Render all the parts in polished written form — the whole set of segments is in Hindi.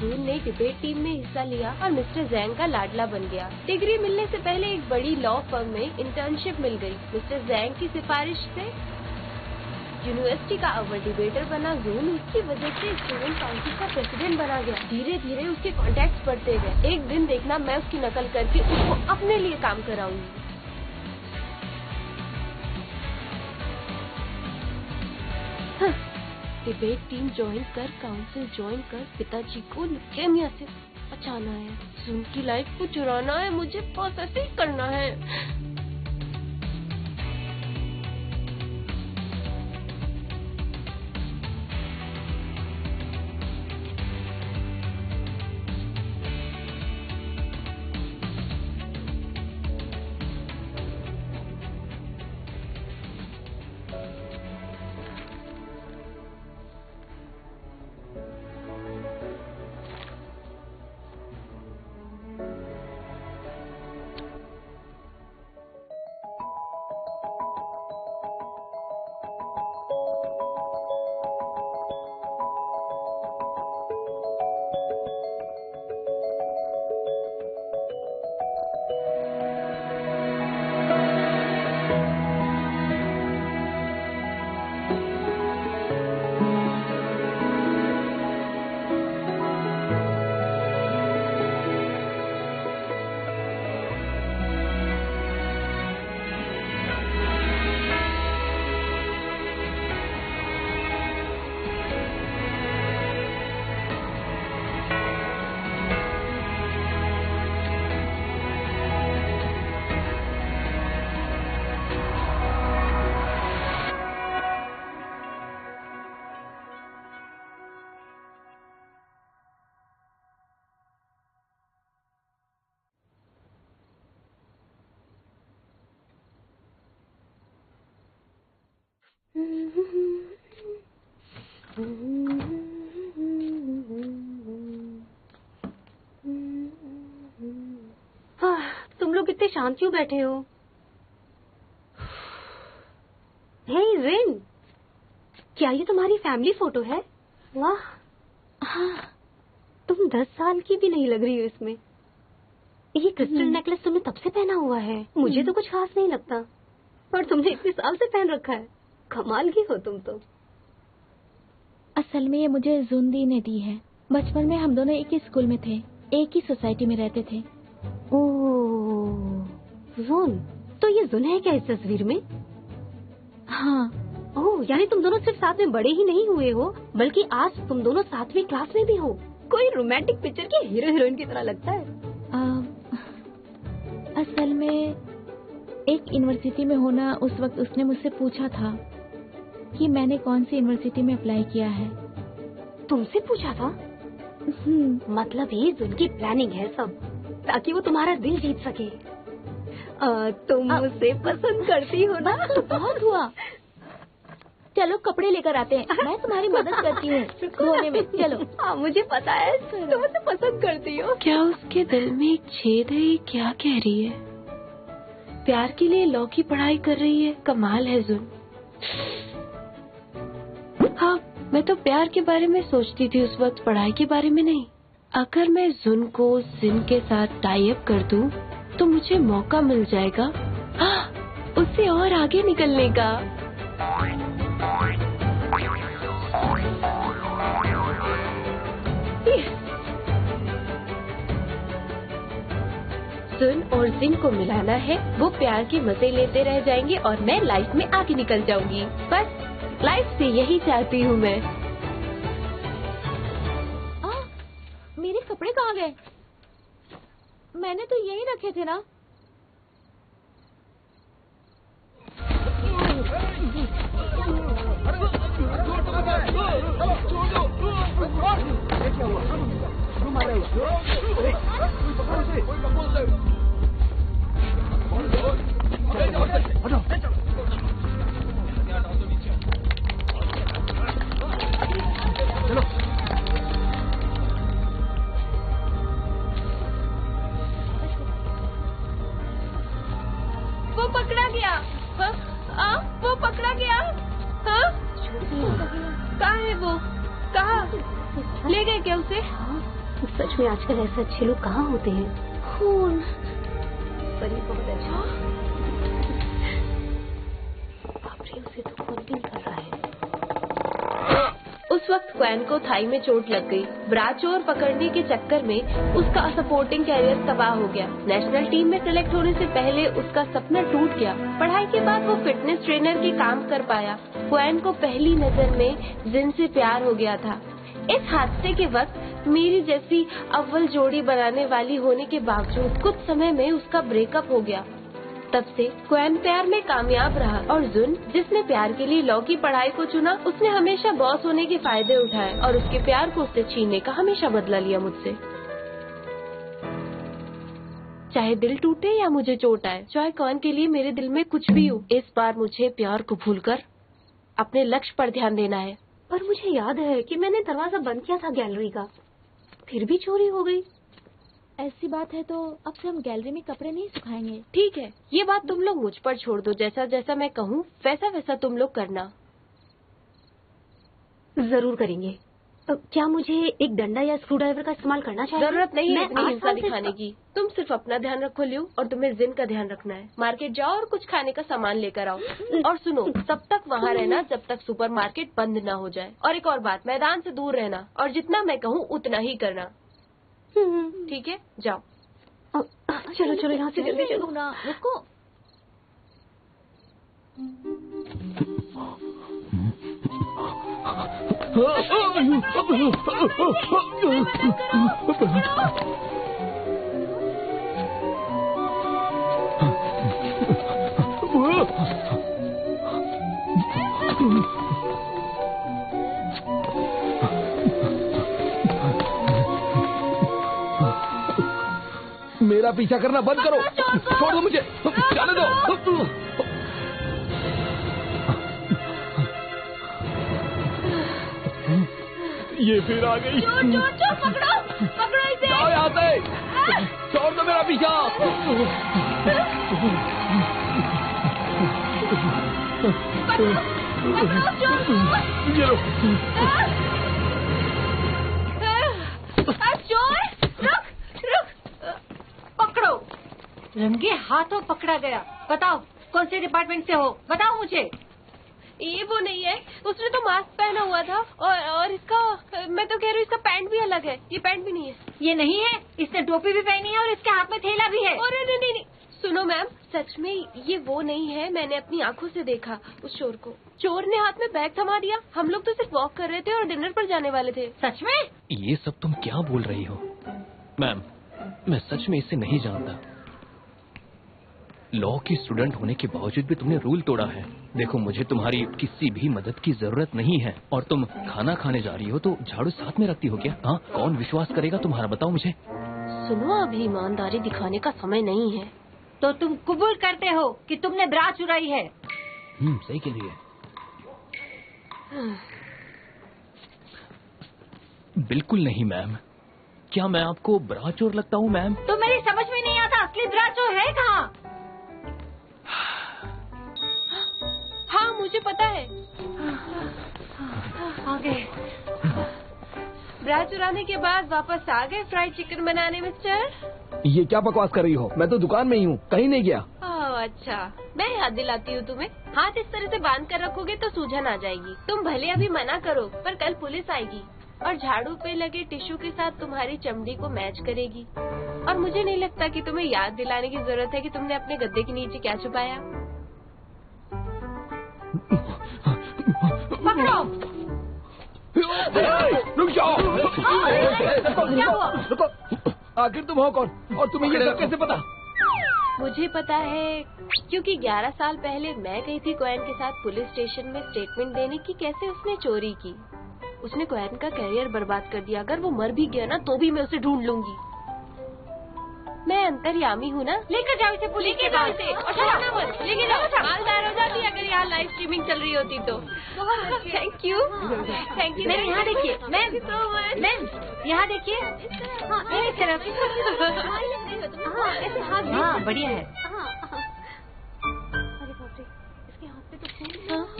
जून ने डिबेट टीम में हिस्सा लिया और मिस्टर जैंग का लाडला बन गया। डिग्री मिलने से पहले एक बड़ी लॉ फर्म में इंटर्नशिप मिल गई। मिस्टर जैंग की सिफारिश से यूनिवर्सिटी का अव्वल डिबेटर बना जून। उसकी वजह से स्टूडेंट काउंसिल का प्रेसिडेंट बना गया। धीरे धीरे उसके कॉन्टैक्ट्स बढ़ते गए। एक दिन देखना मैं उसकी नकल करके उसको अपने लिए काम कराऊंगी। डिबेट टीम ज्वाइन कर, काउंसिल ज्वाइन कर, पिताजी को ल्यूकेमिया से बचाना है, जून की लाइफ को चुराना है, मुझे बस ऐसे ही करना है। तुम लोग इतने शांत क्यों बैठे हो? हे जिन, क्या ये तुम्हारी फैमिली फोटो है? वाह, हाँ, तुम 10 साल की भी नहीं लग रही हो इसमें। ये क्रिस्टल नेकलेस तुमने तब से पहना हुआ है। मुझे तो कुछ खास नहीं लगता, पर तुमने इतने साल से पहन रखा है। कमाल की हो तुम तो। असल में ये मुझे जुंदी ने दी है। बचपन में हम दोनों एक ही स्कूल में थे, एक ही सोसाइटी में रहते थे। ओह, जुन, तो ये जुन है क्या इस तस्वीर में? हाँ। ओह, यानी तुम दोनों सिर्फ साथ में बड़े ही नहीं हुए हो, बल्कि आज तुम दोनों सातवीं क्लास में भी हो। कोई रोमांटिक पिक्चर की हीरो हीरोइन की तरह लगता है। असल में एक यूनिवर्सिटी में होना, उस वक्त उसने मुझसे पूछा था कि मैंने कौन सी यूनिवर्सिटी में अप्लाई किया है। तुमसे पूछा था? मतलब ये जुन की प्लानिंग है सब, ताकि वो तुम्हारा दिल जीत सके। तुम मुझसे पसंद करती हो ना? तो बहुत हुआ। चलो कपड़े लेकर आते हैं, मैं तुम्हारी मदद करती हूँ धोने में। चलो। हाँ, मुझे पता है तुम मुझे पसंद करती हो। क्या उसके दिल में एक छेद है? ये क्या कह रही है? प्यार के लिए लॉ की पढ़ाई कर रही है। कमाल है जुन। हाँ, मैं तो प्यार के बारे में सोचती थी उस वक्त, पढ़ाई के बारे में नहीं। अगर मैं जुन को जिन के साथ टाई अप कर दूं, तो मुझे मौका मिल जाएगा उससे और आगे निकलने का। जुन और जिन को मिलाना है, वो प्यार के मजे लेते रह जाएंगे और मैं लाइफ में आगे निकल जाऊंगी। बस लाइफ से यही चाहती हूँ मैं। मेरे कपड़े कहाँ गए? मैंने तो यही रखे थे ना। वो पकड़ा गया। वो पकड़ा गया। कहाँ है वो? कहाँ ले गए क्या उसे? सच में आजकल ऐसे अच्छे लोग कहाँ होते हैं। खून परी बहुत अच्छा। बाप रे, उसे तो फोन भी कर रहा है। उस वक्त क्वैन को थाई में चोट लग गई। ब्रा चोर पकड़ने के चक्कर में उसका सपोर्टिंग कैरियर तबाह हो गया। नेशनल टीम में सिलेक्ट होने से पहले उसका सपना टूट गया। पढ़ाई के बाद वो फिटनेस ट्रेनर के काम कर पाया। क्वैन को पहली नजर में जिन से प्यार हो गया था। इस हादसे के वक्त मेरी जैसी अव्वल जोड़ी बनाने वाली होने के बावजूद कुछ समय में उसका ब्रेकअप हो गया। तब से क्वैन प्यार में कामयाब रहा और जुन, जिसने प्यार के लिए लॉ की पढ़ाई को चुना, उसने हमेशा बॉस होने के फायदे उठाए और उसके प्यार को उससे छीनने का हमेशा बदला लिया मुझसे। चाहे दिल टूटे या मुझे चोट आए, चाहे क्वैन के लिए मेरे दिल में कुछ भी हो, इस बार मुझे प्यार को भूलकर अपने लक्ष्य पर ध्यान देना है। पर मुझे याद है कि मैंने दरवाजा बंद किया था गैलरी का, फिर भी चोरी हो गई। ऐसी बात है तो अब से हम गैलरी में कपड़े नहीं सुखाएंगे। ठीक है, ये बात तुम लोग मुझ पर छोड़ दो। जैसा जैसा मैं कहूँ वैसा वैसा तुम लोग करना। जरूर करेंगे। क्या मुझे एक डंडा या स्क्रू ड्राइवर का इस्तेमाल करना चाहिए? जरूरत नहीं है इतनी हिंसा आसान से दिखाने की। तुम सिर्फ अपना ध्यान रखो लियो, और तुम्हें जिन का ध्यान रखना है। मार्केट जाओ और कुछ खाने का सामान लेकर आओ। और सुनो, तब तक वहाँ रहना जब तक सुपरमार्केट बंद न हो जाए। और एक और बात, मैदान से दूर रहना और जितना मैं कहूँ उतना ही करना। ठीक है, जाओ। चलो चलो, यहाँ से जल्दी चलो ना। रुको। मेरा पीछा करना बंद करो। छोड़ दो मुझे, जाने दो। ये फिर आ गई। चोर, पकड़ो इसे। जाओ यहाँ से, छोड़ दो मेरा पीछा। ये लो। चोर, रुक। पकड़ो। रंगे हाथों पकड़ा गया। बताओ कौन से डिपार्टमेंट से हो, बताओ मुझे। ये वो नहीं है, उसने तो मास्क पहना हुआ था और इसका, मैं तो कह रही हूँ इसका पैंट भी अलग है। ये पैंट भी नहीं है। ये नहीं है, इसने टोपी भी पहनी है और इसके हाथ में थैला भी है। और नहीं, सुनो मैम, सच में ये वो नहीं है। मैंने अपनी आंखों से देखा उस चोर को। चोर ने हाथ में बैग थमा दिया। हम लोग तो सिर्फ वॉक कर रहे थे और डिनर पर जाने वाले थे। सच में? ये सब तुम क्या बोल रही हो? मैम, मैं सच में इसे नहीं जानता। लॉ की स्टूडेंट होने के बावजूद भी तुमने रूल तोड़ा है। देखो, मुझे तुम्हारी किसी भी मदद की जरूरत नहीं है। और तुम खाना खाने जा रही हो तो झाड़ू साथ में रखती हो क्या? हाँ, कौन विश्वास करेगा तुम्हारा, बताओ मुझे। सुनो, अभी ईमानदारी दिखाने का समय नहीं है। तो तुम कबूल करते हो कि तुमने ब्रा चुराई है? सही के लिए। बिल्कुल नहीं मैम। क्या मैं आपको ब्रा चोर लगता हूँ मैम? तो मेरी समझ में नहीं आता, असली ब्रा चोर है कहाँ? हाँ, मुझे पता है। आगे। ब्रा चुराने के बाद वापस आ गए फ्राइड चिकन बनाने मिस्टर। ये क्या बकवास कर रही हो? मैं तो दुकान में ही हूँ, कहीं नहीं गया। अच्छा, मैं याद दिलाती हूँ तुम्हें। हाथ इस तरह से बांध कर रखोगे तो सूजन आ जाएगी। तुम भले अभी मना करो, पर कल पुलिस आएगी और झाड़ू पे लगे टिश्यू के साथ तुम्हारी चमड़ी को मैच करेगी। और मुझे नहीं लगता कि तुम्हें याद दिलाने की जरूरत है कि तुमने अपने गद्दे के नीचे क्या छुपाया। पकड़ो। रुक जाओ। क्या हुआ? रुको, आखिर तुम हो कौन और तुम्हें ये सब कैसे पता? मुझे पता है क्योंकि 11 साल पहले मैं गई थी क्वैन के साथ पुलिस स्टेशन में स्टेटमेंट देने की कैसे उसने चोरी की। उसने क्वैन का कैरियर बर्बाद कर दिया। अगर वो मर भी गया ना तो भी मैं उसे ढूंढ लूंगी। मैं अंतर्यामी हूँ ना। लेकर जाओ इसे पुलिस के पास। और छोड़ना मत, लेके जाओ। मालदार हो जाती अगर यहाँ लाइव स्ट्रीमिंग चल रही होती तो। Thank you. मैम यहाँ देखिए, मैम यहाँ देखिए। हाँ, एक तरफ। हाँ, बढ़िया है। अरे बाप रे, इसके हाथ पे तो खून।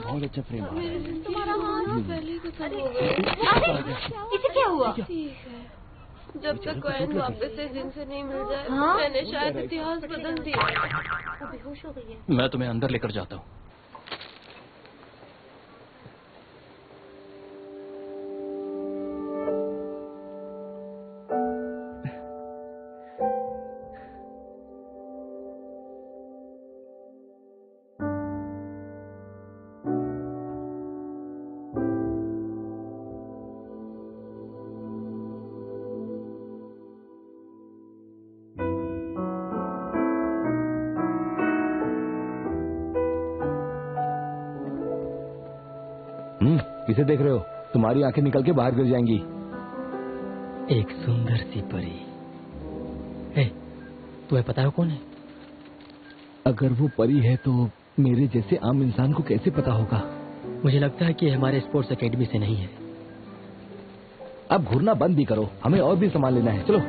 बहुत अच्छा फ्रेम आ रहा है। तुम्हारा हाथ पहले ही तो सब हो गया। इसे क्या हुआ? जब तक कोएन वापस से जिनसे नहीं मिल जाए हाँ? मैंने शायद इतिहास बदल दिया। वो बेहोश हो गई है। मैं तुम्हें अंदर लेकर जाता हूँ। किसे देख रहे हो? तुम्हारी आंखें निकल के बाहर गिर जाएंगी। एक सुंदर सी परी। हे, तुम्हें पता है कौन है? अगर वो परी है तो मेरे जैसे आम इंसान को कैसे पता होगा? मुझे लगता है कि हमारे स्पोर्ट्स एकेडमी से नहीं है। अब घूरना बंद भी करो, हमें और भी सामान लेना है। चलो।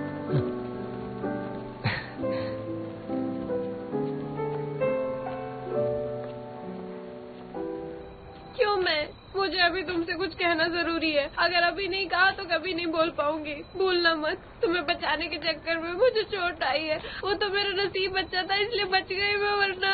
मुझे अभी तुमसे कुछ कहना जरूरी है। अगर अभी नहीं कहा तो कभी नहीं बोल पाऊंगी। भूलना मत, तुम्हें बचाने के चक्कर में मुझे चोट आई है। वो तो मेरा नसीब बच्चा था इसलिए बच गई मैं, वरना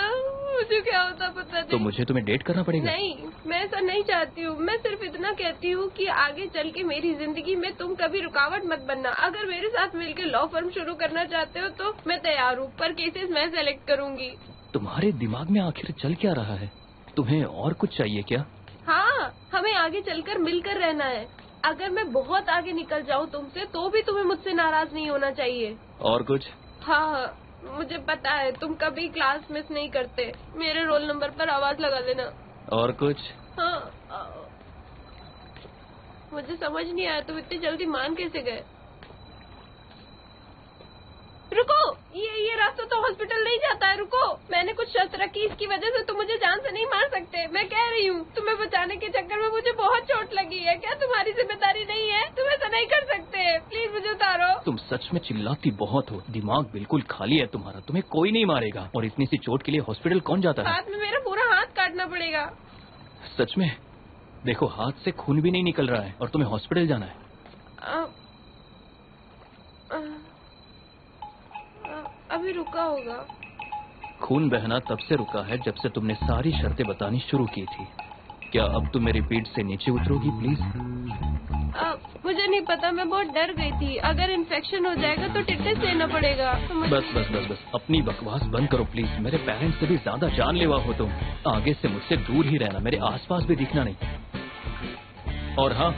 मुझे क्या होता पता नहीं। तो मुझे तुम्हें डेट करना पड़ेगा? नहीं, मैं ऐसा नहीं चाहती हूँ। मैं सिर्फ इतना कहती हूँ कि आगे चल के मेरी जिंदगी में तुम कभी रुकावट मत बनना। अगर मेरे साथ मिलकर लॉ फर्म शुरू करना चाहते हो तो मैं तैयार हूँ, पर केसेस मैं सेलेक्ट करूंगी। तुम्हारे दिमाग में आखिर चल क्या रहा है? तुम्हें और कुछ चाहिए क्या? हाँ, हमें आगे चलकर मिलकर रहना है। अगर मैं बहुत आगे निकल जाऊँ तुमसे तो भी तुम्हें मुझसे नाराज नहीं होना चाहिए। और कुछ? हाँ, मुझे पता है तुम कभी क्लास मिस नहीं करते। मेरे रोल नंबर पर आवाज लगा लेना। और कुछ? हाँ, मुझे समझ नहीं आया तुम इतनी जल्दी मान कैसे गए। रुको, ये रास्ता तो हॉस्पिटल नहीं जाता है। रुको, मैंने कुछ शर्त रखी, इसकी वजह से तुम मुझे जान से नहीं मार सकते। मैं कह रही हूँ, तुम्हें बचाने के चक्कर में मुझे बहुत चोट लगी है। क्या तुम्हारी जिम्मेदारी नहीं है? तुम ऐसा नहीं कर सकते। प्लीज मुझे उतारो। तुम सच में चिल्लाती बहुत हो। दिमाग बिल्कुल खाली है तुम्हारा। तुम्हें कोई नहीं मारेगा। और इतनी सी चोट के लिए हॉस्पिटल कौन जाता है? हाथ में मेरा पूरा हाथ काटना पड़ेगा। सच में? देखो, हाथ से खून भी नहीं निकल रहा है और तुम्हें हॉस्पिटल जाना है। अभी रुका होगा। खून बहना तब से रुका है जब से तुमने सारी शर्तें बतानी शुरू की थी। क्या अब तुम मेरी पीठ से नीचे उतरोगी प्लीज? मुझे नहीं पता, मैं बहुत डर गई थी। अगर इन्फेक्शन हो जाएगा तो टिटनेस लेना पड़ेगा। बस बस बस बस, अपनी बकवास बंद करो प्लीज। मेरे पेरेंट्स से भी ज्यादा जानलेवा हो तुम। आगे से मुझसे दूर ही रहना, मेरे आसपास भी दिखना नहीं। और हाँ,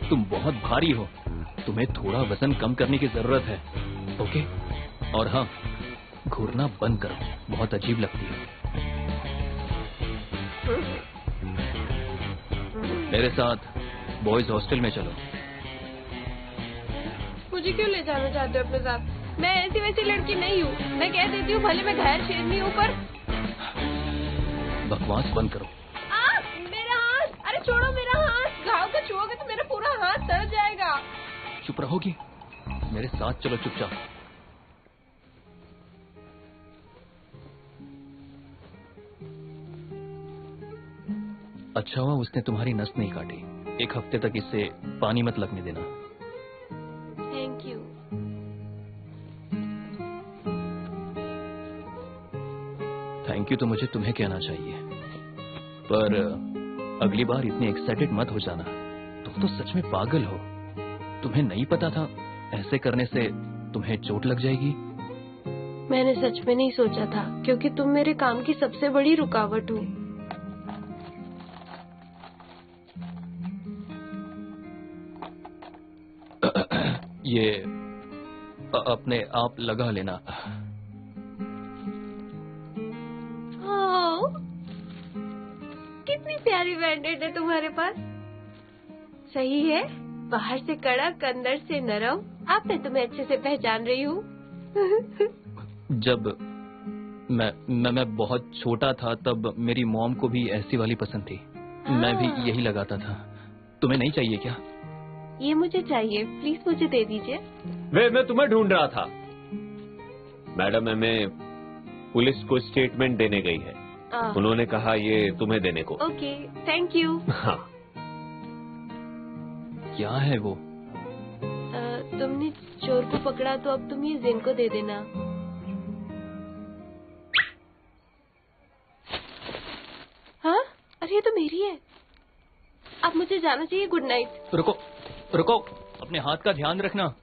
तुम बहुत भारी हो, तुम्हें थोड़ा वजन कम करने की जरूरत है। ओके? और हाँ, घूरना बंद करो, बहुत अजीब लगती है। मेरे साथ बॉयज हॉस्टल में चलो। मुझे क्यों ले जाना चाहते हो अपने साथ? मैं ऐसी वैसी लड़की नहीं हूँ। मैं कह देती हूँ, भले मैं घायल शेरनी हूँ पर। बकवास बंद करो। मेरा हाथ! अरे छोड़ो मेरा हाथ! घाव को छुओगे तो मेरा पूरा हाथ सड़ जाएगा। चुप रहोगी? मेरे साथ चलो चुपचाप। अच्छा हुआ उसने तुम्हारी नस नहीं काटी। एक हफ्ते तक इससे पानी मत लगने देना। Thank you. थैंक यू तो मुझे तुम्हें कहना चाहिए, पर अगली बार इतने एक्साइटेड मत हो जाना। तुम तो सच में पागल हो। तुम्हें नहीं पता था ऐसे करने से तुम्हें चोट लग जाएगी? मैंने सच में नहीं सोचा था, क्योंकि तुम मेरे काम की सबसे बड़ी रुकावट हो। ये अपने आप लगा लेना। कितनी प्यारी बैंडेड है तुम्हारे पास। सही है, बाहर से कड़क अंदर से नरम। आप मैं तुम्हें अच्छे से पहचान रही हूँ। जब मैं बहुत छोटा था तब मेरी मॉम को भी ऐसी वाली पसंद थी। मैं भी यही लगाता था। तुम्हें नहीं चाहिए क्या? ये मुझे चाहिए, प्लीज मुझे दे दीजिए। मैं तुम्हें ढूंढ रहा था। मैडम हमें पुलिस को स्टेटमेंट देने गई है। उन्होंने कहा ये तुम्हें देने को। Okay, thank you. हाँ। क्या है वो? तुमने चोर को पकड़ा तो अब तुम ये जिन को दे देना। हाँ, अरे ये तो मेरी है। अब मुझे जाना चाहिए। Good night. रुको रुको, अपने हाथ का ध्यान रखना।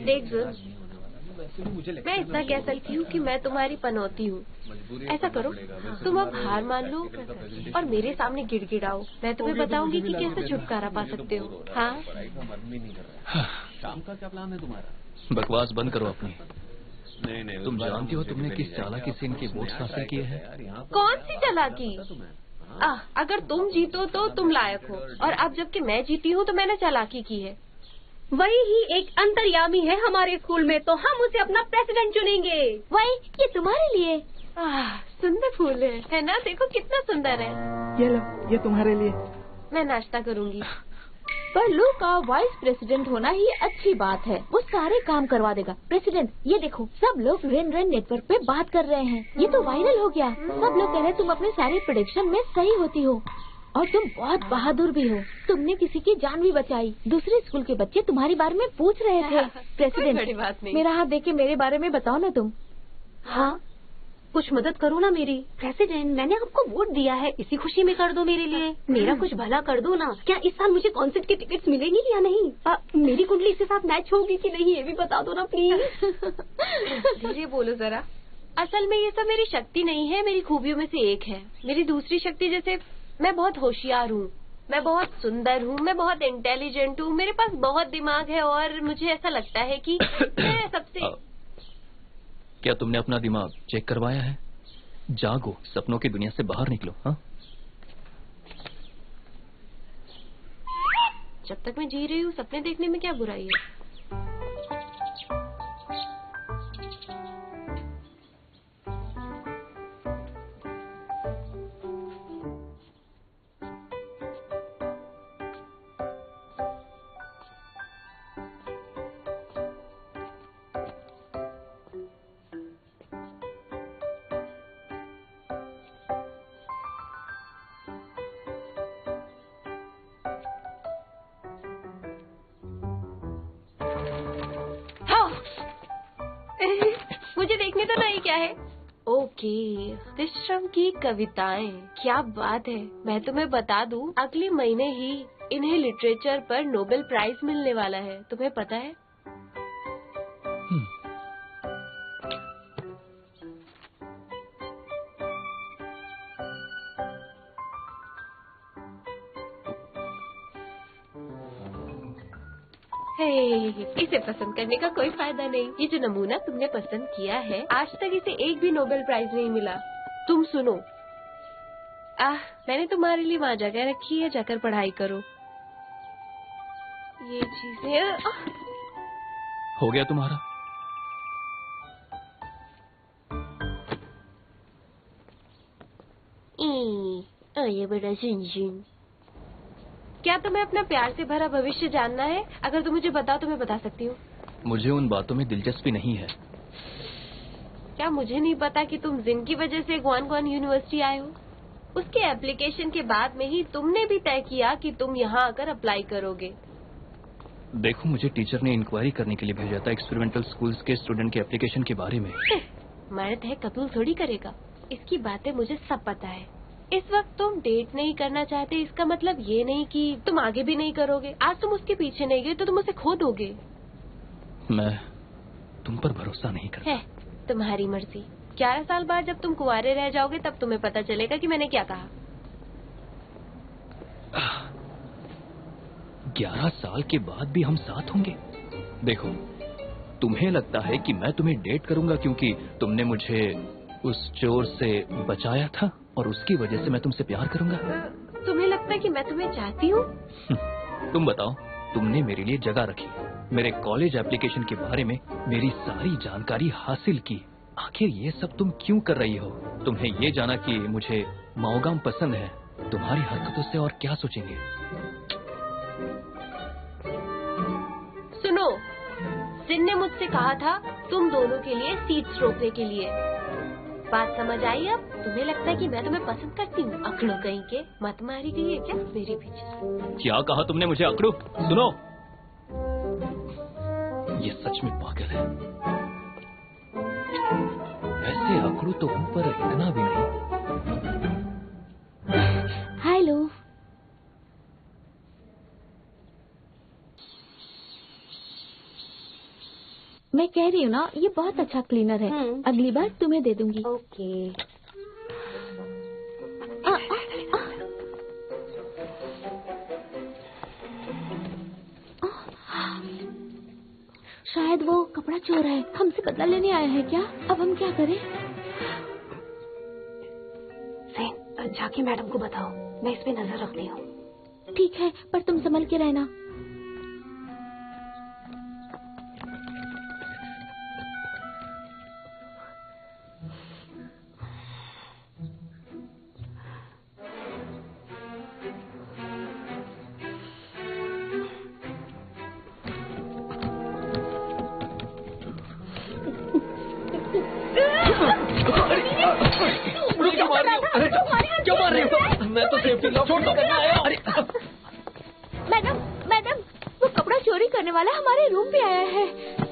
देख जुल, मैं इतना कह सकती हूँ कि मैं तुम्हारी पनौती हूँ। ऐसा करो, तुम अब हार मान लो और मेरे सामने गिड़गिड़ाओ। मैं तुम्हें बताऊंगी कि कैसे छुटकारा पा सकते हो। हाँ, शाम का क्या प्लान है तुम्हारा? बकवास बंद करो अपनी। नहीं, तुम जानती हो तुमने किस चालाकी से इनके वोट हासिल किए हैं? कौन सी चालाकी? अगर तुम जीतो तो तुम लायक हो, और अब जबकि मैं जीती हूँ तो मैंने चालाकी की है। वही ही एक अंतर्यामी है हमारे स्कूल में, तो हम उसे अपना प्रेसिडेंट चुनेंगे। वही, ये तुम्हारे लिए। सुंदर फूल है ना? देखो कितना सुंदर है। ये लो, ये तुम्हारे लिए। मैं नाश्ता करूंगी। पर लू का वाइस प्रेसिडेंट होना ही अच्छी बात है। वो सारे काम करवा देगा। प्रेसिडेंट, ये देखो, सब लोग रेन नेटवर्क पे बात कर रहे हैं। ये तो वायरल हो गया। सब लोग कह रहे हैं तुम अपने सारे प्रेडिक्शन में सही होती हो और तुम बहुत बहादुर भी हो। तुमने किसी की जान भी बचाई। दूसरे स्कूल के बच्चे तुम्हारे बारे में पूछ रहे थे। प्रेसिडेंट, बड़ी बात नहीं। मेरा हाथ देख के मेरे बारे में बताओ ना तुम। हाँ, कुछ मदद करो ना मेरी। प्रेसिडेंट, मैंने आपको वोट दिया है, इसी खुशी में कर दो मेरे लिए। मेरा कुछ भला कर दो ना। क्या इस साल मुझे कॉन्सर्ट की टिकट्स मिलेंगी या नहीं? मेरी कुंडली इसके साथ मैच होगी कि नहीं, ये भी बता दो ना प्लीज। धीरे बोलो जरा। असल में ये सब मेरी शक्ति नहीं है, मेरी खूबियों में से एक है। मेरी दूसरी शक्ति जैसे मैं बहुत होशियार हूँ, मैं बहुत सुंदर हूँ, मैं बहुत इंटेलिजेंट हूँ, मेरे पास बहुत दिमाग है और मुझे ऐसा लगता है कि मैं सबसे। क्या तुमने अपना दिमाग चेक करवाया है? जागो, सपनों की दुनिया से बाहर निकलो। हाँ, जब तक मैं जी रही हूँ सपने देखने में क्या बुराई है? मुझे देखने तो नहीं क्या है। ओके, विश्रम की कविताएं, क्या बात है। मैं तुम्हें बता दूं, अगले महीने ही इन्हें लिटरेचर पर नोबेल प्राइज मिलने वाला है। तुम्हें पता है? इसे पसंद करने का कोई फायदा नहीं। ये जो नमूना तुमने पसंद किया है, आज तक इसे एक भी नोबेल प्राइज नहीं मिला। तुम सुनो, मैंने तुम्हारे लिए वहाँ जगह रखी है, जाकर पढ़ाई करो। ये चीजें हो गया तुम्हारा? ये बड़ा सुन। क्या तुम्हें अपना प्यार से भरा भविष्य जानना है? अगर तुम मुझे बताओ तो मैं बता सकती हूँ। मुझे उन बातों में दिलचस्पी नहीं है। क्या मुझे नहीं पता कि तुम जिन की वजह से ग्वानग्वान यूनिवर्सिटी आए हो? उसके एप्लीकेशन के बाद में ही तुमने भी तय किया कि तुम यहाँ आकर अप्लाई करोगे। देखो, मुझे टीचर ने इंक्वायरी करने के लिए भेजा था एक्सपेरिमेंटल स्कूल्स के स्टूडेंट के एप्लीकेशन के बारे में। मर्द है, कबूल थोड़ी करेगा। इसकी बातें मुझे सब पता है। इस वक्त तुम डेट नहीं करना चाहते, इसका मतलब ये नहीं कि तुम आगे भी नहीं करोगे। आज तुम उसके पीछे नहीं गए तो तुम उसे खो दोगे। मैं तुम पर भरोसा नहीं करता। है तुम्हारी मर्जी। 11 साल बाद जब तुम कुंवारे रह जाओगे तब तुम्हें पता चलेगा कि मैंने क्या कहा। 11 साल के बाद भी हम साथ होंगे? देखो, तुम्हें लगता है कि मैं तुम्हें डेट करूंगा क्योंकि तुमने मुझे उस चोर से बचाया था और उसकी वजह से मैं तुमसे प्यार करूंगा? तुम्हें लगता है कि मैं तुम्हें चाहती हूँ? तुम बताओ, तुमने मेरे लिए जगह रखी, मेरे कॉलेज एप्लीकेशन के बारे में मेरी सारी जानकारी हासिल की। आखिर ये सब तुम क्यों कर रही हो? तुम्हें ये जाना कि मुझे माओगाम पसंद है, तुम्हारी हरकतों से और क्या सोचेंगे? सुनो, जिन ने मुझसे कहा था तुम दोनों के लिए सीट्स रोकने के लिए। बात समझ आई अब? तुम्हें लगता है कि मैं तुम्हें पसंद करती हूँ? अकड़ो कहीं के, मत मारी गई है क्या मेरे पीछे? क्या कहा तुमने मुझे अकड़ो? सुनो, ये सच में पागल है। वैसे अकड़ू तो हूँ पर इतना भी नहीं। हेलो। मैं कह रही हूँ ना, ये बहुत अच्छा क्लीनर है। अगली बार तुम्हें दे दूंगी। ओके। शायद वो कपड़ा चोर है, हमसे बदला लेने आया है क्या? अब हम क्या करें? जाके मैडम को बताओ, मैं इस पे नजर रखती हूँ। ठीक है, पर तुम संभल के रहना। क्यों मार रही हो? मैं तो सेफ्टी लॉक छोड़ करने आया। अरे मैडम, मैडम, वो कपड़ा चोरी करने वाला हमारे रूम पे आया है।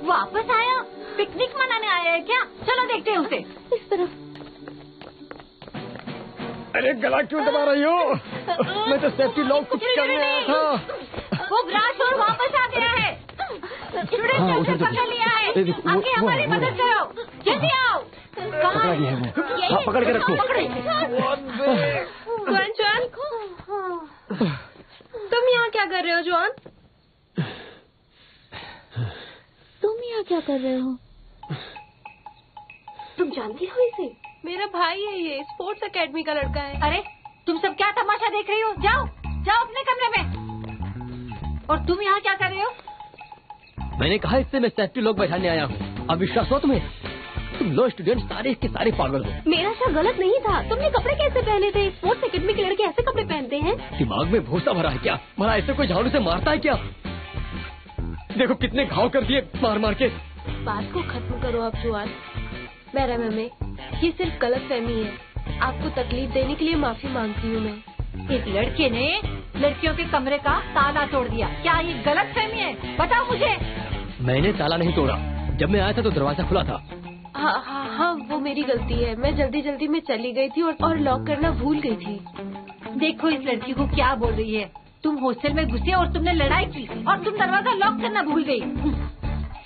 वापस आया? पिकनिक मनाने आया है क्या? चलो देखते हैं उसे। इस तरफ। अरे गला क्यों दबा रही हो? मैं तो सेफ्टी लॉक कुछ करने आया था। वो ग्रासोर वापस आ गया है। स्टूडेंट से पकड़ लिया है। आके हमारी मदद करो, जल्दी आओ। पकड़ा गया है वो। हाँ, पकड़ के रखो। जॉन, तुम यहाँ क्या कर रहे हो जॉन? तुम यहाँ क्या कर रहे हो? तुम जानती हो इसे? मेरा भाई है ये, स्पोर्ट्स एकेडमी का लड़का है। अरे तुम सब क्या तमाशा देख रही हो? जाओ जाओ अपने कमरे में। और तुम यहाँ क्या कर रहे हो? मैंने कहा इससे मैं सेफ्टी लॉक बैठाने आया हूँ। अब विश्वास हो तुम्हें? तुम लो स्टूडेंट सारे के सारे पागल हो। मेरा शक गलत नहीं था। तुमने कपड़े कैसे पहने थे? स्पोर्ट्स एकेडमी के लड़के ऐसे कपड़े पहनते हैं? दिमाग में भूसा भरा है क्या? भला ऐसे कोई झाड़ू से मारता है क्या? देखो कितने घाव कर दिए मार मार के। बात को खत्म करो आप जॉन। मैडम हमें ये सिर्फ गलतफहमी है। आपको तकलीफ देने के लिए माफी मांगती हूँ मैं। एक लड़के ने लड़कियों के कमरे का ताला तोड़ दिया, क्या ये गलतफहमी है? बताओ मुझे। मैंने ताला नहीं तोड़ा, जब मैं आया था तो दरवाजा खुला था। हाँ, वो मेरी गलती है। मैं जल्दी जल्दी में चली गई थी और लॉक करना भूल गई थी। देखो इस लड़की को क्या बोल रही है। तुम हॉस्टल में घुसे और तुमने लड़ाई की और तुम दरवाजा लॉक करना भूल गई।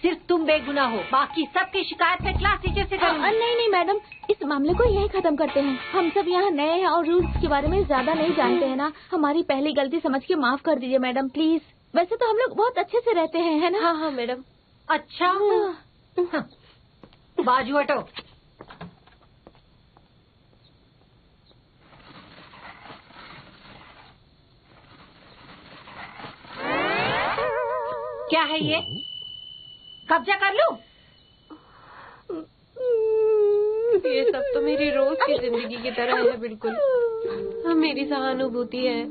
सिर्फ तुम बेगुनाह हो, बाकी सबकी शिकायत मैं क्लास टीचर से करूंगी। नहीं मैडम, इस मामले को यही खत्म करते हैं। हम सब यहाँ नए हैं और रूल्स के बारे में ज्यादा नहीं जानते हैं ना। हमारी पहली गलती समझ के माफ कर दीजिए मैडम प्लीज। वैसे तो हम लोग बहुत अच्छे से रहते हैं, है ना? हाँ मैडम। अच्छा, बाजू हटो। क्या है ये? कब्जा कर लूं? ये सब तो मेरी रोज की जिंदगी की तरह है बिल्कुल। मेरी सहानुभूति है।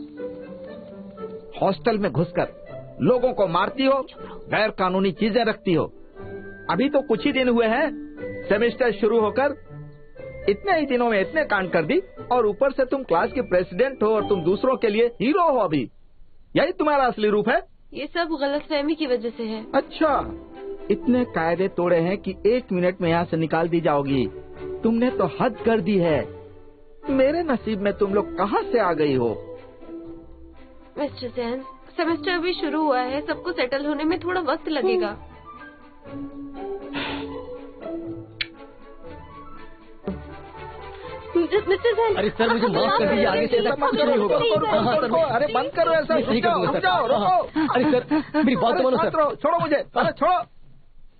हॉस्टल में घुसकर लोगों को मारती हो, गैर कानूनी चीजें रखती हो। अभी तो कुछ ही दिन हुए हैं सेमेस्टर शुरू होकर, इतने ही दिनों में इतने कांड कर दी, और ऊपर से तुम क्लास के प्रेसिडेंट हो और तुम दूसरों के लिए हीरो हो। अभी यही तुम्हारा असली रूप है? ये सब गलतफहमी की वजह से है। अच्छा, इतने कायदे तोड़े हैं कि 1 मिनट में यहाँ से निकाल दी जाओगी। तुमने तो हद कर दी है। मेरे नसीब में तुम लोग कहाँ से आ गई हो? मिस्टर जैन, सेमेस्टर अभी शुरू हुआ है, सबको सेटल होने में थोड़ा वक्त लगेगा। मिस्टर जैन, अरे सर मुझे माफ कर दीजिए, आगे से ऐसा कुछ नहीं होगा। हाँ सर, अरे बंद करो ऐसा। नहीं करूँगा सर। रुको। अरे सर मेरी बात तो मानो सर। छोड़ो मुझे, अरे छोड़ो।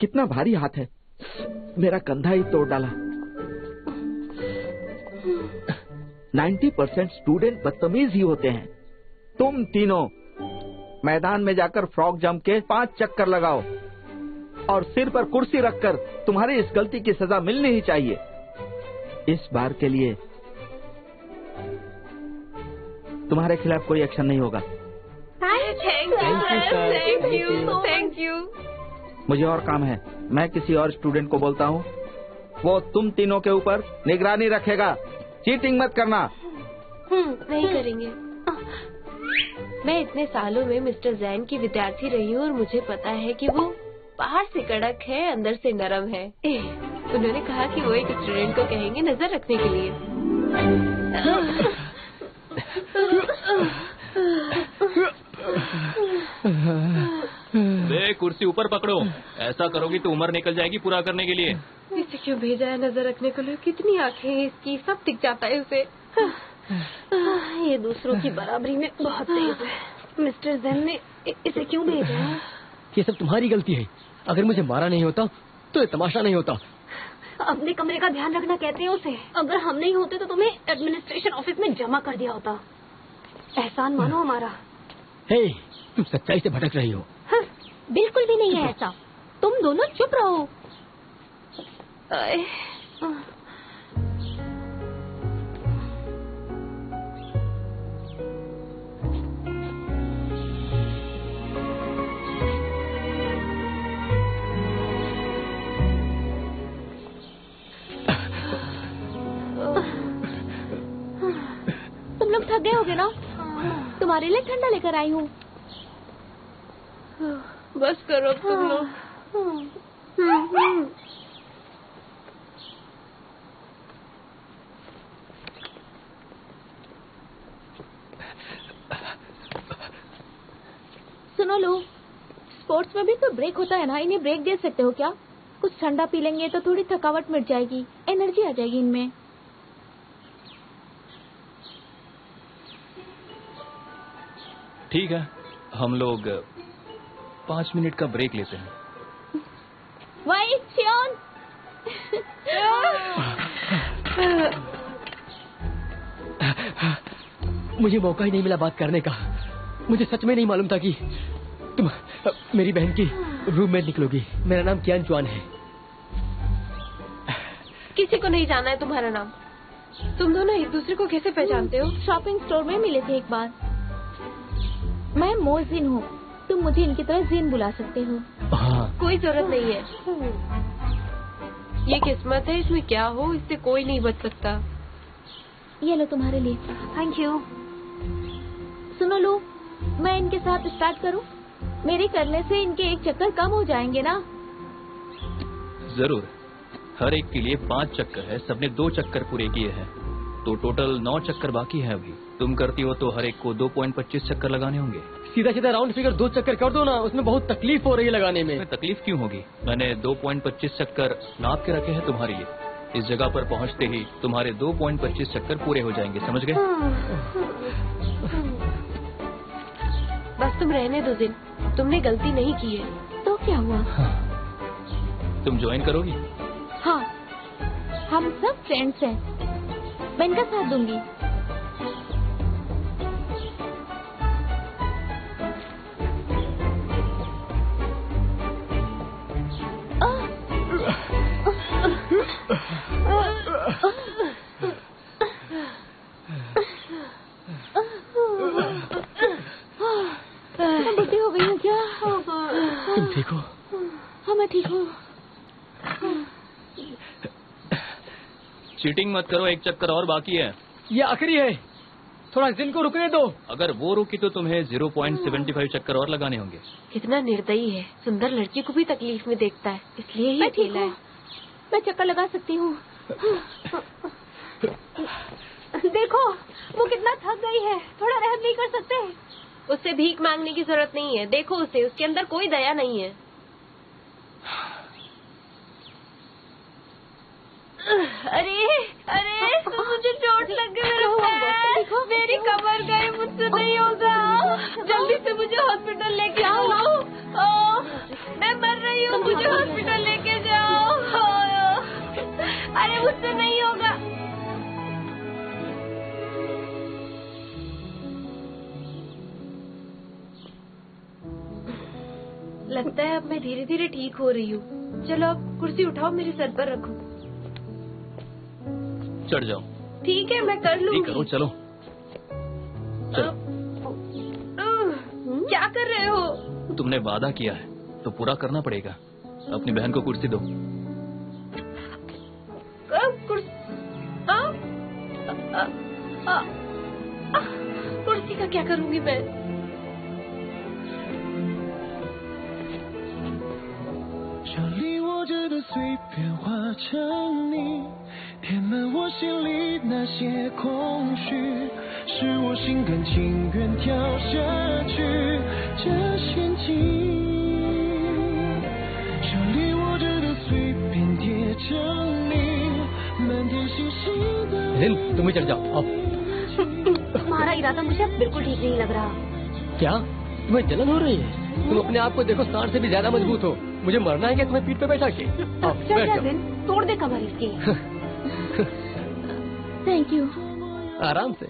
कितना भारी हाथ है, मेरा कंधा ही तोड़ डाला। 90% स्टूडेंट बदतमीज ही होते हैं। तुम तीनों मैदान में जाकर फ्रॉक जंप के 5 चक्कर लगाओ, और सिर पर कुर्सी रखकर तुम्हारी इस गलती की सजा मिलनी ही चाहिए। इस बार के लिए तुम्हारे खिलाफ कोई एक्शन नहीं होगा। Thank you. मुझे और काम है, मैं किसी और स्टूडेंट को बोलता हूँ, वो तुम तीनों के ऊपर निगरानी रखेगा। चीटिंग मत करना। नहीं करेंगे। मैं इतने सालों में मिस्टर जैन की विद्यार्थी रही हूँ और मुझे पता है कि वो बाहर से कड़क है, अंदर से नरम है। उन्होंने कहा कि वो एक स्टूडेंट को कहेंगे नजर रखने के लिए। वे कुर्सी ऊपर पकड़ो, ऐसा करोगी तो उम्र निकल जाएगी पूरा करने के लिए। इसे क्यों भेजा है नजर रखने के लिए? कितनी आंखें हैं इसकी, सब टिक जाता है उसे। ये दूसरों की बराबरी में बहुत तेज है। मिस्टर जैन ने इसे क्यों भेजा है? ये सब तुम्हारी गलती है। अगर मुझे मारा नहीं होता तो ये तमाशा नहीं होता। अपने कमरे का ध्यान रखना कहते हैं उसे। अगर हम नहीं होते तो तुम्हें एडमिनिस्ट्रेशन ऑफिस में जमा कर दिया होता। एहसान मानो हमारा। हे, तुम सच्चाई से भटक रही हो। हाँ, बिल्कुल भी नहीं है ऐसा। तुम दोनों चुप रहो। तुम लोग थक गए होगे ना? तुम्हारे लिए ठंडा लेकर आई हूँ। बस करो तुम लोग। सुनो लो, स्पोर्ट्स में भी तो ब्रेक होता है ना, इन्हें ब्रेक दे सकते हो क्या? कुछ ठंडा पी लेंगे तो थोड़ी थकावट मिट जाएगी, एनर्जी आ जाएगी इनमें। ठीक है, हम लोग 5 मिनट का ब्रेक लेते हैं। वाई शियोन। मुझे मौका ही नहीं मिला बात करने का। मुझे सच में नहीं मालूम था कि तुम मेरी बहन की रूममेट निकलोगी। मेरा नाम कियान चुआन है। किसी को नहीं जाना है तुम्हारा नाम। तुम दोनों एक दूसरे को कैसे पहचानते हो? शॉपिंग स्टोर में मिले थे एक बार। मैं मोजिन हूँ, तुम मुझे इनकी तरह जीन बुला सकते हो। हाँ। कोई जरूरत नहीं है। ये किस्मत है, इसमें क्या हो इससे कोई नहीं बच सकता। ये लो तुम्हारे लिए। Thank you. सुनो लो, मैं इनके साथ स्टार्ट करूँ? मेरे करने से इनके एक चक्कर कम हो जाएंगे ना? जरूर। हर एक के लिए 5 चक्कर है, सबने 2 चक्कर पूरे किए हैं, तो टोटल 9 चक्कर बाकी है अभी। तुम करती हो तो हर एक को 2.25 चक्कर लगाने होंगे। सीधा सीधा राउंड फिगर 2 चक्कर कर दो ना, उसमें बहुत तकलीफ हो रही है लगाने में। तकलीफ क्यों होगी? मैंने 2.25 चक्कर नाप के रखे हैं तुम्हारे लिए। इस जगह पर पहुंचते ही तुम्हारे 2.25 चक्कर पूरे हो जाएंगे, समझ गए? बस तुम रहने दो दिन, तुमने गलती नहीं की है। तो क्या हुआ? तुम ज्वाइन करोगी? हाँ, हम सब फ्रेंड्स हैं, मैं इनका साथ दूंगी। चीटिंग मत करो, एक चक्कर और बाकी है। ये आखिरी है, थोड़ा जिन को रुकने दो। अगर वो रुकी तो तुम्हें 0.75 चक्कर और लगाने होंगे। कितना निर्दयी है, सुंदर लड़की को भी तकलीफ में देखता है, इसलिए ही अकेला है। मैं चक्कर लगा सकती हूँ। देखो वो कितना थक गई है, थोड़ा रहम नहीं कर सकते? उससे भीख मांगने की जरूरत नहीं है, देखो उसे, उसके अंदर कोई दया नहीं है। अरे अरे मुझे चोट लग गई, मेरी कमर गई, मुझसे नहीं होगा, जल्दी से मुझे हॉस्पिटल लेके आओ। मैं मर रही हूँ, मुझे हॉस्पिटल लेके जाओ। अरे मुझसे नहीं होगा। लगता है अब मैं धीरे धीरे ठीक हो रही हूँ। चलो अब कुर्सी उठाओ, मेरे सर पर रखो। चढ़ जाओ। ठीक है, मैं कर लूंगी। करो, चलो चलो। क्या कर रहे हो? तुमने वादा किया है तो पूरा करना पड़ेगा। अपनी बहन को कुर्सी दो। कुर्सी का क्या करूंगी मैं?填满我心里那些空虚，是我心甘情愿跳下去这陷阱。手里握着的碎片叠成你满天星星的。जिन, तुम भी चढ़ जाओ। आओ। तुम्हारा इरादा मुझे अब बिल्कुल ठीक नहीं लग रहा। क्या तुम्हें जलन हो रही है? तुम अपने आप को देखो, सांड से भी ज्यादा मजबूत हो। मुझे मरना है क्या तुम्हें पीठ पे बैठा के? बैठ जाओ। तोड़ दे कमर इसकी। Thank you. आराम से।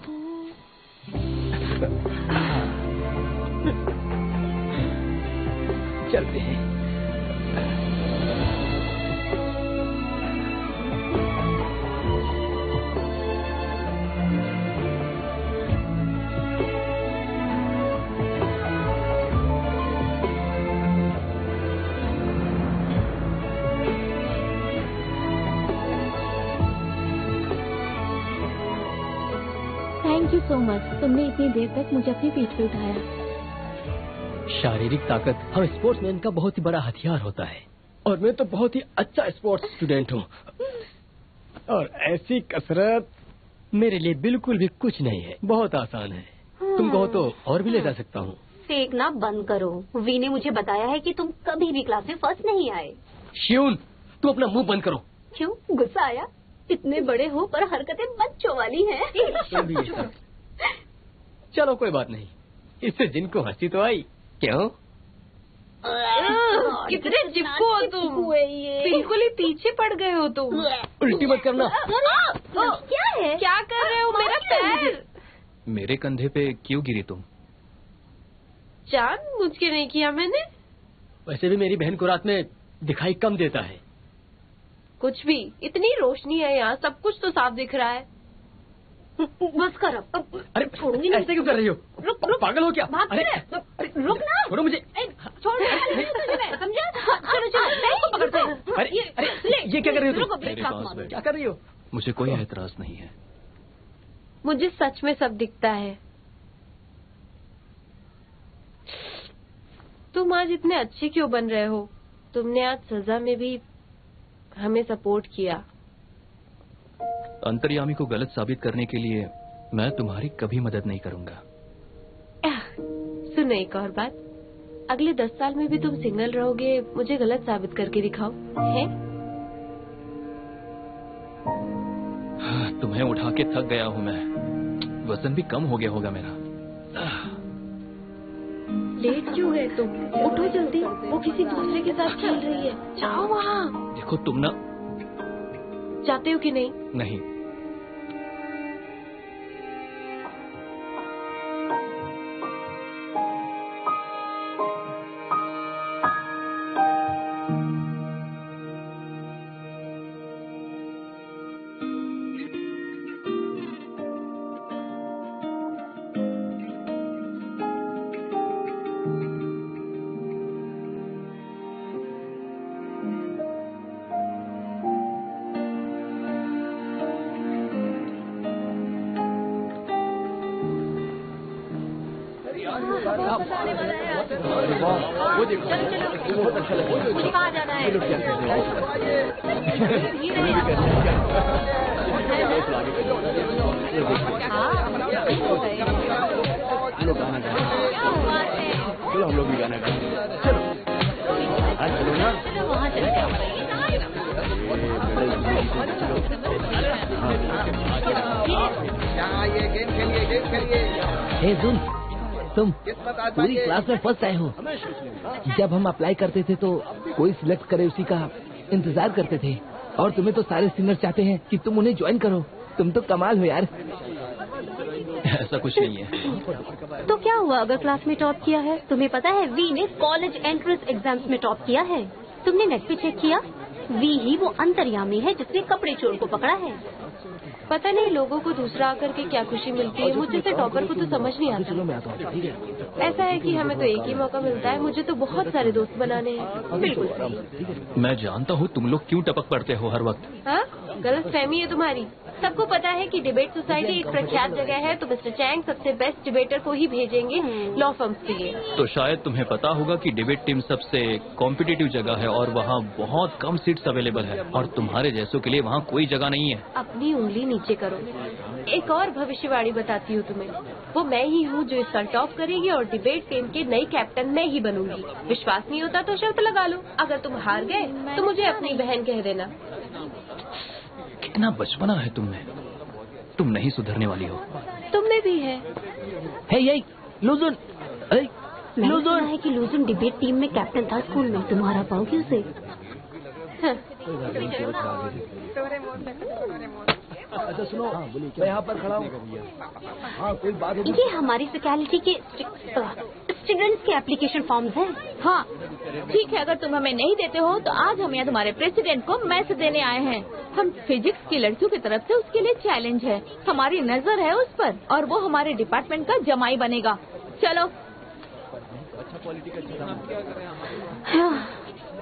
चलते हैं। थैंक यू सो मच, तुमने इतनी देर तक मुझे अपनी पीठ पे उठाया। शारीरिक ताकत हम स्पोर्ट्समैन का बहुत ही बड़ा हथियार होता है, और मैं तो बहुत ही अच्छा स्पोर्ट्स स्टूडेंट हूँ। और ऐसी कसरत मेरे लिए बिल्कुल भी कुछ नहीं है, बहुत आसान है। तुम कहो तो और भी ले जा सकता हूँ। फेंकना बंद करो। वी ने मुझे बताया है कि तुम कभी भी क्लास में फर्स्ट नहीं आए। शिवन, तुम अपना मुंह बंद करो। क्यों, गुस्सा आया? इतने बड़े हो पर हरकतें बच्चों वाली हैं। चलो कोई बात नहीं, इससे जिनको हंसी तो आई। क्यों? कितने चिपको हो तुम, बिल्कुल ही पीछे पड़ गए हो तुम। उल्टी मत करना। क्या है? क्या कर रहे हो? मेरा पैर। मेरे कंधे पे क्यों गिरी तुम? जानबूझ के नहीं किया मैंने। वैसे भी मेरी बहन को रात में दिखाई कम देता है। कुछ भी, इतनी रोशनी है यहाँ, सब कुछ तो साफ दिख रहा है। बस कर अब। अरे छोड़ूंगी ऐसे क्यों कर रही हो? रुक रुक, पागल हो क्या? अरे रुक ना, छोड़ो मुझे। छोड़ समझा? चलो चलो, मैं पकड़ते हैं। अरे अरे ये क्या कर रही हो तुम? मेरे पास बैठ। क्या कर रही हो? मुझे कोई एतराज नहीं है। मुझे सच में सब दिखता है। तुम आज इतने अच्छे क्यों बन रहे हो? तुमने आज सजा में भी हमें सपोर्ट किया। अंतर्यामी को गलत साबित करने के लिए मैं तुम्हारी कभी मदद नहीं करूंगा। सुनो एक और बात, अगले 10 साल में भी तुम सिंगल रहोगे, मुझे गलत साबित करके दिखाओ, है? तुम्हें उठा के थक गया हूँ मैं, वजन भी कम हो गया होगा मेरा। लेट क्यों है तुम? उठो जल्दी, वो किसी दूसरे के साथ खेल रही है। जाओ वहाँ। देखो तुम ना। जाते हो कि नहीं? नहीं। वो देखो, बहुत अच्छा लगा। कहाँ जाना है? चलो गाना गाएं। चलो हम लोग भी गाना गाएं। चलो आज चलो ना। वहाँ चलते हैं। ये गेम खेलिए। हे सुन, तुम पूरी क्लास में फर्स्ट आए हो। जब हम अप्लाई करते थे तो कोई सिलेक्ट करे उसी का इंतजार करते थे, और तुम्हें तो सारे सिंगर चाहते हैं कि तुम उन्हें ज्वाइन करो। तुम तो कमाल हो यार। ऐसा कुछ नहीं है। तो क्या हुआ अगर क्लास में टॉप किया है? तुम्हें पता है वी ने कॉलेज एंट्रेंस एग्जाम्स में टॉप किया है। तुमने नेट पे चेक किया? वी ही वो अंतर्यामी है जिसने कपड़े चोर को पकड़ा है। पता नहीं लोगों को दूसरा आकर के क्या खुशी मिलती है। मुझे से टॉपर को तो समझ नहीं आता। चलो मैं आता हूँ, ठीक है? ऐसा है कि हमें तो एक ही मौका मिलता है। मुझे तो बहुत सारे दोस्त बनाने हैं। बिल्कुल सही। मैं जानता हूँ तुम लोग क्यों टपक पड़ते हो हर वक्त। हाँ, गलत फहमी है तुम्हारी। सबको पता है कि डिबेट सोसाइटी एक प्रख्यात जगह है, तो मिस्टर चैंग सबसे बेस्ट डिबेटर को ही भेजेंगे लॉ फर्म्स के लिए। तो शायद तुम्हें पता होगा कि डिबेट टीम सबसे कॉम्पिटिटिव जगह है और वहाँ बहुत कम सीट्स अवेलेबल है, और तुम्हारे जैसों के लिए वहाँ कोई जगह नहीं है। अपनी उंगली नीचे करो। एक और भविष्यवाणी बताती हूँ तुम्हें। वो मैं ही हूँ जो इस साल टॉप करेगी और डिबेट टीम की नई कैप्टन मैं ही बनूंगी। विश्वास नहीं होता तो शर्त लगा लो। अगर तुम हार गए तो मुझे अपनी बहन कह देना। कितना बचपना है तुमने। तुम नहीं सुधरने वाली हो। तुमने भी है। हे लूजुन, मैंने सुना है कि लूजुन डिबेट टीम में कैप्टन था स्कूल में। तुम हरा पाओगे उसे? अच्छा सुनो, मैं यहाँ पर खड़ा हूँ। हाँ कोई बात है? ये हमारी फैकल्टी के स्टूडेंट्स के एप्लीकेशन फॉर्म्स हैं। हाँ ठीक है, अगर तुम हमें नहीं देते हो तो आज हम यहाँ तुम्हारे प्रेसिडेंट को मैसेज देने आए हैं। हम फिजिक्स की लड़कियों की तरफ से उसके लिए चैलेंज है। हमारी नजर है उस पर और वो हमारे डिपार्टमेंट का जमाई बनेगा। चलो। हाँ,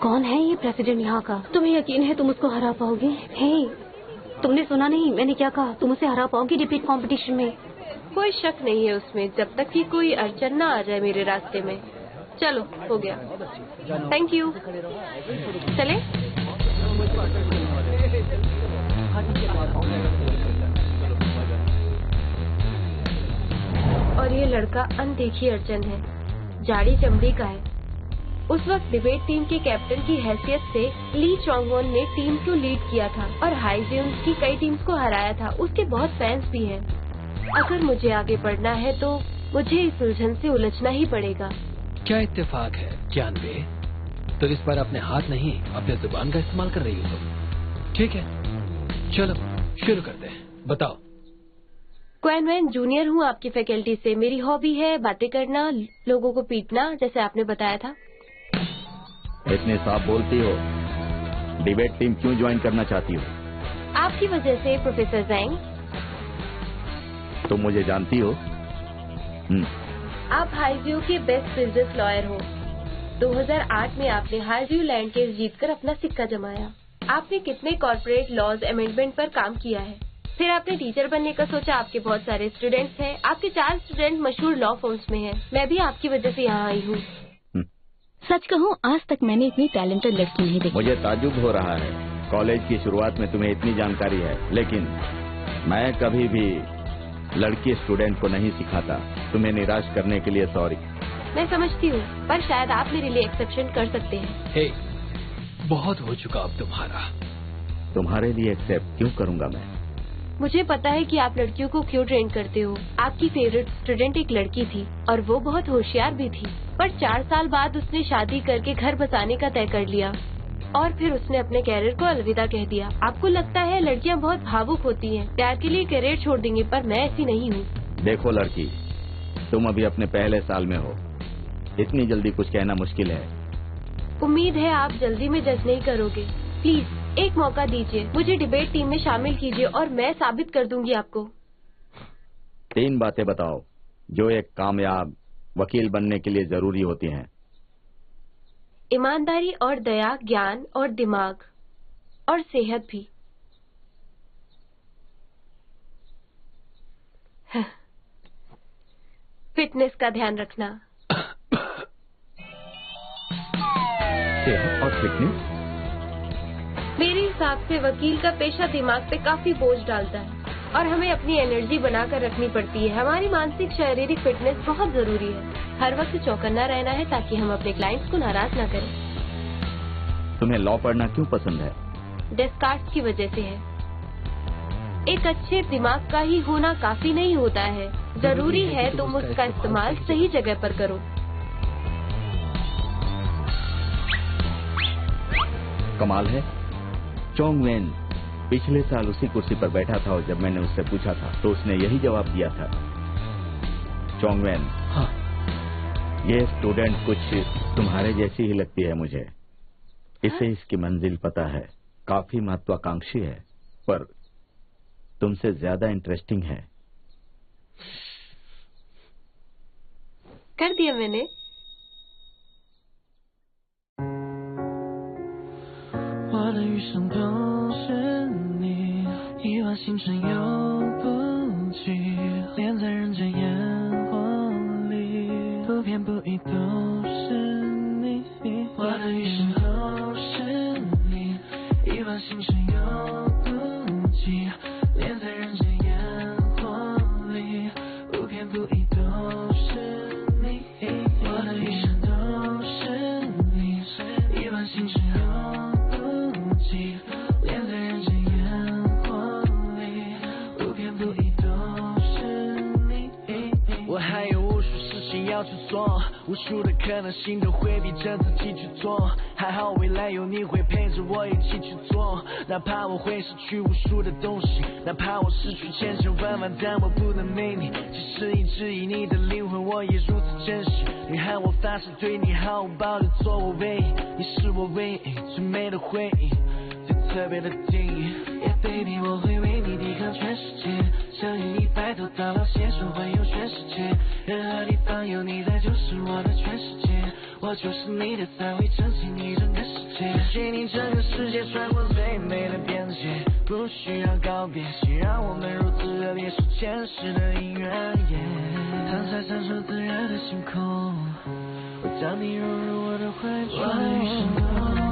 कौन है ये प्रेसिडेंट यहाँ का? तुम्हें यकीन है तुम उसको हरा पाओगे? हे, तुमने सुना नहीं मैंने क्या कहा? तुम उसे हरा पाओगे डिबेट कंपटीशन में। कोई शक नहीं है उसमें, जब तक कि कोई अड़चन न आ जाए मेरे रास्ते में। चलो हो गया। Thank you. चले। और ये लड़का अनदेखी अड़चन है, जाड़ी चमड़ी का है। उस वक्त डिबेट टीम के कैप्टन की हैसियत से ली चोंगवॉन ने टीम को लीड किया था और हाईजियंस की कई टीम्स को हराया था। उसके बहुत फैंस भी हैं। अगर मुझे आगे बढ़ना है तो मुझे इस उलझन से उलझना ही पड़ेगा। क्या इत्तेफाक है जानवे, तो इस बार अपने हाथ नहीं अपने जुबान का इस्तेमाल कर रही हो तुम। ठीक है चलो शुरू करते हैं, बताओ। क्वेन वैन जूनियर हूँ आपकी फैकल्टी से। मेरी हॉबी है बातें करना, लोगों को पीटना, जैसे आपने बताया था। इतने साफ बोलती हो, डिबेट टीम क्यों ज्वाइन करना चाहती हो? आपकी वजह से प्रोफेसर जैंग। तुम मुझे जानती हो? आप हाईव्यू के बेस्ट बिजनेस लॉयर हो। 2008 में आपने हाईव्यू लैंड केस जीतकर अपना सिक्का जमाया। आपने कितने कॉर्पोरेट लॉज अमेंडमेंट पर काम किया है। फिर आपने टीचर बनने का सोचा। आपके बहुत सारे स्टूडेंट्स हैं। आपके 4 स्टूडेंट मशहूर लॉ फर्म्स में हैं। मैं भी आपकी वजह से यहाँ आई हूँ। सच कहूँ आज तक मैंने इतनी टैलेंटेड लड़की नहीं देखी। मुझे ताज्जुब हो रहा है, कॉलेज की शुरुआत में तुम्हें इतनी जानकारी है, लेकिन मैं कभी भी लड़की स्टूडेंट को नहीं सिखाता। तुम्हें निराश करने के लिए सॉरी। मैं समझती हूँ, पर शायद आप मेरे लिए एक्सेप्शन कर सकते हैं। हे, बहुत हो चुका अब तुम्हारा। तुम्हारे लिए एक्सेप्ट क्यों करूँगा मैं? मुझे पता है कि आप लड़कियों को क्यों ट्रेन करते हो। आपकी फेवरेट स्टूडेंट एक लड़की थी और वो बहुत होशियार भी थी, पर 4 साल बाद उसने शादी करके घर बसाने का तय कर लिया और फिर उसने अपने कैरियर को अलविदा कह दिया। आपको लगता है लड़कियां बहुत भावुक होती हैं, प्यार के लिए कैरियर छोड़ देंगी, पर मैं ऐसी नहीं हूँ। देखो लड़की, तुम अभी अपने पहले साल में हो, इतनी जल्दी कुछ कहना मुश्किल है। उम्मीद है आप जल्दी में जज नहीं करोगे। प्लीज एक मौका दीजिए, मुझे डिबेट टीम में शामिल कीजिए और मैं साबित कर दूंगी आपको। 3 बातें बताओ जो एक कामयाब वकील बनने के लिए जरूरी होती हैं। ईमानदारी और दया, ज्ञान और दिमाग और सेहत भी। फिटनेस का ध्यान रखना। फिटनेस? मेरे हिसाब से वकील का पेशा दिमाग पे काफी बोझ डालता है और हमें अपनी एनर्जी बनाकर रखनी पड़ती है। हमारी मानसिक शारीरिक फिटनेस बहुत जरूरी है। हर वक्त चौकन्ना रहना है ताकि हम अपने क्लाइंट्स को नाराज ना करें। तुम्हें लॉ पढ़ना क्यों पसंद है? डेस्कार्ट्स की वजह से है। एक अच्छे दिमाग का ही होना काफी नहीं होता है, जरूरी है तुम उसका इस्तेमाल सही जगह पर करो। कमाल है, चोंग वेन पिछले साल उसी कुर्सी पर बैठा था और जब मैंने उससे पूछा था तो उसने यही जवाब दिया था। चोंग वेन, हाँ। ये स्टूडेंट कुछ तुम्हारे जैसी ही लगती है मुझे। इसे इसकी मंजिल पता है, काफी महत्वाकांक्षी है, पर तुमसे ज्यादा इंटरेस्टिंग है। कर दिया मैंने।星辰又不济，连在人间烟火里，不偏不倚都是你。我的余生都是你，亿万星辰又不济，连在人间烟火里，不偏不倚都是你。我的余生都是你，亿万星辰又不济，连在人间。我还有无数事情要去做，无数的可能性都会逼着自己去做。还好未来有你会陪着我一起去做，哪怕我会失去无数的东西，哪怕我失去千千万万，但我不能没你。即使一直以你的灵魂，我也如此珍惜。女孩，我发誓对你毫无保留，做我唯一，你是我唯一最美的回忆，最特别的定义。Yeah baby， 我会为你抵抗全世界，想与你白头到老，携手环游全世界。任何地方有你在，就是我的全世界。我就是你的菜，会撑起你整个世界。给你整个世界，穿过最美的边界，不需要告别，谁让我们如此热烈，是前世的姻缘。躺在闪烁自然的星空，我将你融入我的怀中。我的余生都